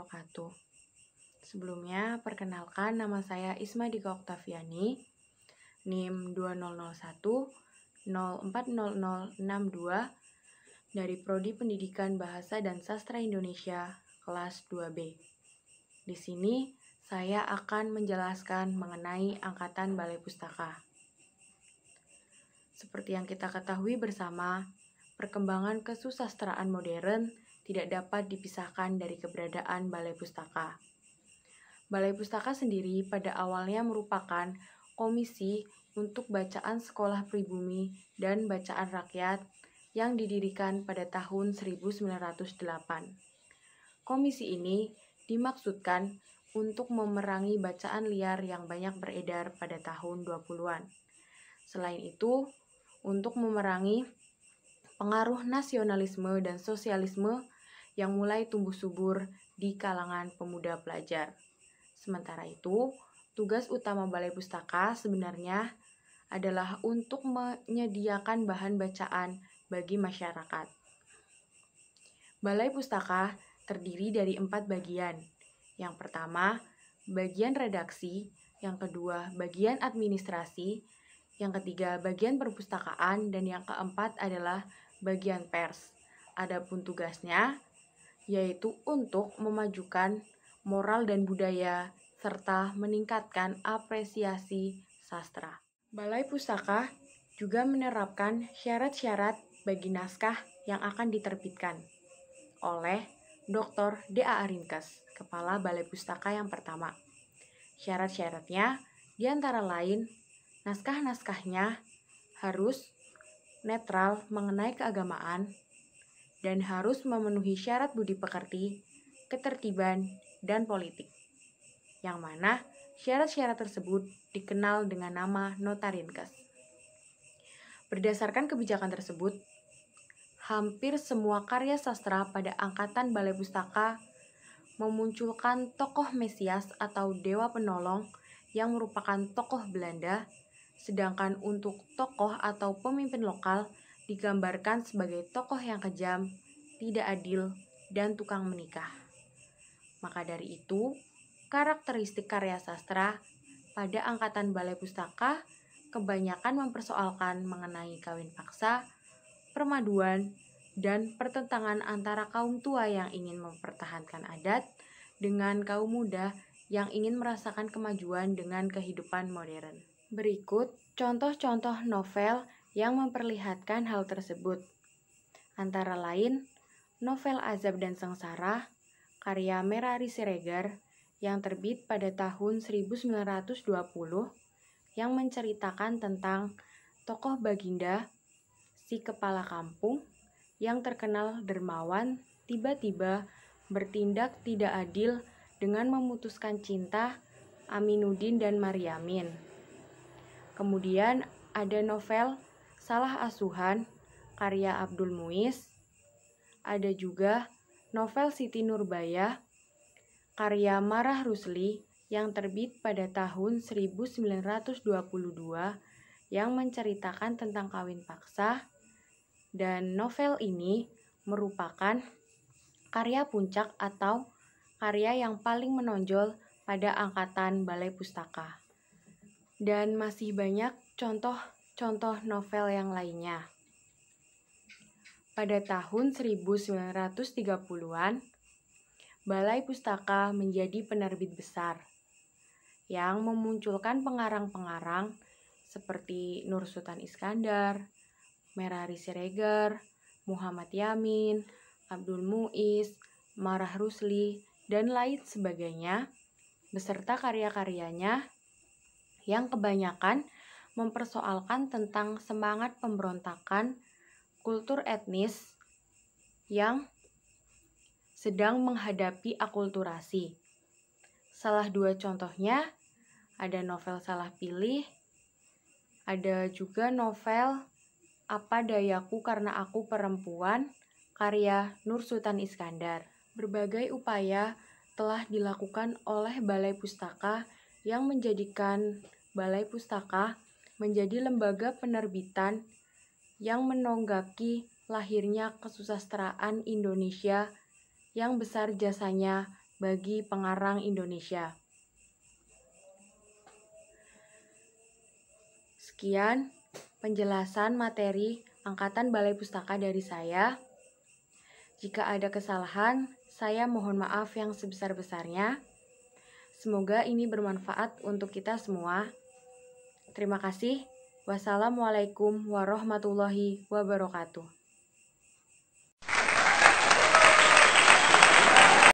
wabarakatuh. Sebelumnya, perkenalkan nama saya Isma Dika Oktaviani, NIM 2001 040062 dari Prodi Pendidikan Bahasa dan Sastra Indonesia kelas 2B. Di sini, saya akan menjelaskan mengenai Angkatan Balai Pustaka. Seperti yang kita ketahui bersama, perkembangan kesusastraan modern tidak dapat dipisahkan dari keberadaan Balai Pustaka. Balai Pustaka sendiri pada awalnya merupakan komisi untuk bacaan sekolah pribumi dan bacaan rakyat yang didirikan pada tahun 1908. Komisi ini dimaksudkan untuk memerangi bacaan liar yang banyak beredar pada tahun 20-an. Selain itu, untuk memerangi pengaruh nasionalisme dan sosialisme yang mulai tumbuh subur di kalangan pemuda pelajar. Sementara itu, tugas utama Balai Pustaka sebenarnya adalah untuk menyediakan bahan bacaan bagi masyarakat. Balai Pustaka terdiri dari 4 bagian. Yang pertama, bagian redaksi, yang kedua, bagian administrasi, yang ketiga, bagian perpustakaan, dan yang keempat adalah bagian pers. Adapun tugasnya yaitu untuk memajukan moral dan budaya serta meningkatkan apresiasi sastra. Balai Pustaka juga menerapkan syarat-syarat bagi naskah yang akan diterbitkan oleh Dr. D.A. Arinkes, Kepala Balai Pustaka yang pertama. Syarat-syaratnya diantara lain, naskah-naskahnya harus netral mengenai keagamaan dan harus memenuhi syarat budi pekerti, ketertiban, dan politik. Yang mana syarat-syarat tersebut dikenal dengan nama Nota Rinkes. Berdasarkan kebijakan tersebut, hampir semua karya sastra pada angkatan Balai Pustaka memunculkan tokoh Mesias atau dewa penolong yang merupakan tokoh Belanda, sedangkan untuk tokoh atau pemimpin lokal digambarkan sebagai tokoh yang kejam, tidak adil, dan tukang menikah. Maka dari itu, karakteristik karya sastra pada angkatan Balai Pustaka kebanyakan mempersoalkan mengenai kawin paksa, permaduan, dan pertentangan antara kaum tua yang ingin mempertahankan adat dengan kaum muda yang ingin merasakan kemajuan dengan kehidupan modern. Berikut contoh-contoh novel yang memperlihatkan hal tersebut. Antara lain, novel Azab dan Sengsara, karya Merari Siregar, yang terbit pada tahun 1920, yang menceritakan tentang tokoh Baginda, si kepala kampung, yang terkenal dermawan, tiba-tiba bertindak tidak adil dengan memutuskan cinta Aminuddin dan Maryamin. Kemudian ada novel Salah Asuhan, karya Abdul Muiz. Ada juga novel Siti Nurbaya, karya Marah Rusli, yang terbit pada tahun 1922, yang menceritakan tentang kawin paksa. Dan novel ini merupakan karya puncak atau karya yang paling menonjol pada angkatan Balai Pustaka. Dan masih banyak contoh-contoh novel yang lainnya. Pada tahun 1930-an, Balai Pustaka menjadi penerbit besar yang memunculkan pengarang-pengarang seperti Nur Sultan Iskandar, Merari Siregar, Muhammad Yamin, Abdul Muiz, Marah Rusli, dan lain sebagainya, beserta karya-karyanya yang kebanyakan mempersoalkan tentang semangat pemberontakan kultur etnis yang sedang menghadapi akulturasi. Salah dua contohnya ada novel Salah Pilih, ada juga novel Apa Dayaku Karena Aku Perempuan, karya Nur Sultan Iskandar. Berbagai upaya telah dilakukan oleh Balai Pustaka yang menjadikan Balai Pustaka menjadi lembaga penerbitan yang menonggaki lahirnya kesusastraan Indonesia yang besar jasanya bagi pengarang Indonesia. Sekian penjelasan materi Angkatan Balai Pustaka dari saya. Jika ada kesalahan, saya mohon maaf yang sebesar-besarnya. Semoga ini bermanfaat untuk kita semua. Terima kasih. Wassalamualaikum warahmatullahi wabarakatuh.